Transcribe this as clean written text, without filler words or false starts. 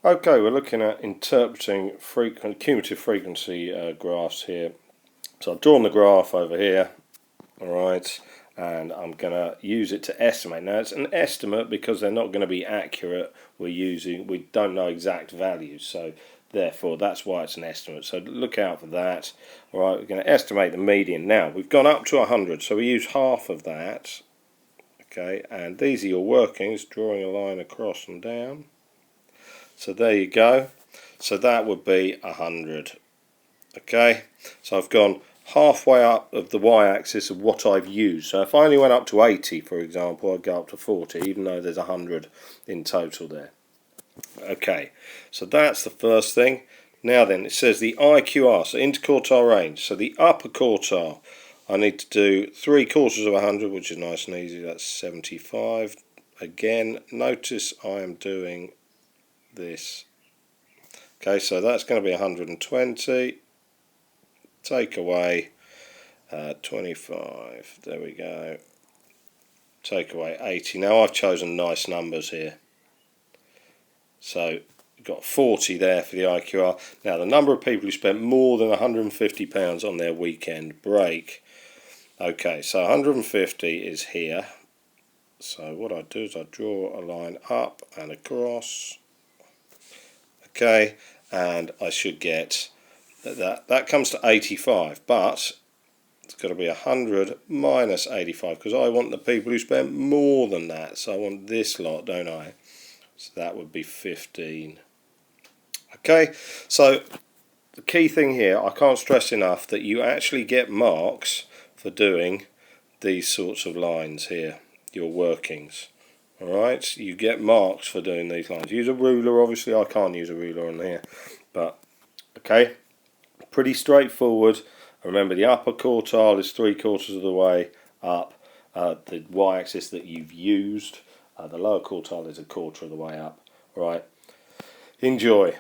Okay, we're looking at interpreting cumulative frequency graphs here. So I've drawn the graph over here, alright, and I'm going to use it to estimate. Now it's an estimate because they're not going to be accurate. We don't know exact values, so therefore that's why it's an estimate. So look out for that. Alright, we're going to estimate the median. Now we've gone up to 100, so we use half of that. Okay, and these are your workings, drawing a line across and down. So there you go. So that would be 100. Okay, so I've gone halfway up of the y-axis of what I've used. So if I only went up to 80, for example, I'd go up to 40, even though there's 100 in total there. Okay, so that's the first thing. Now then, it says the IQR, so interquartile range. So the upper quartile, I need to do 3/4 of 100, which is nice and easy. That's 75. Again, notice I am doing this. Okay, so that's going to be 120. Take away 25. There we go. Take away 80. Now I've chosen nice numbers here. So you've got 40 there for the IQR. Now the number of people who spent more than £150 on their weekend break. Okay, so 150 is here. So what I do is I draw a line up and across. Okay, and I should get that comes to 85, but it's got to be 100 minus 85 because I want the people who spent more than that. So I want this lot, don't I? So that would be 15. Okay, so the key thing here, I can't stress enough that you actually get marks for doing these sorts of lines here, your workings. Alright, you get marks for doing these lines. Use a ruler, obviously I can't use a ruler on here, but okay, pretty straightforward. Remember the upper quartile is 3/4 of the way up, the y-axis that you've used, the lower quartile is 1/4 of the way up. Alright, enjoy.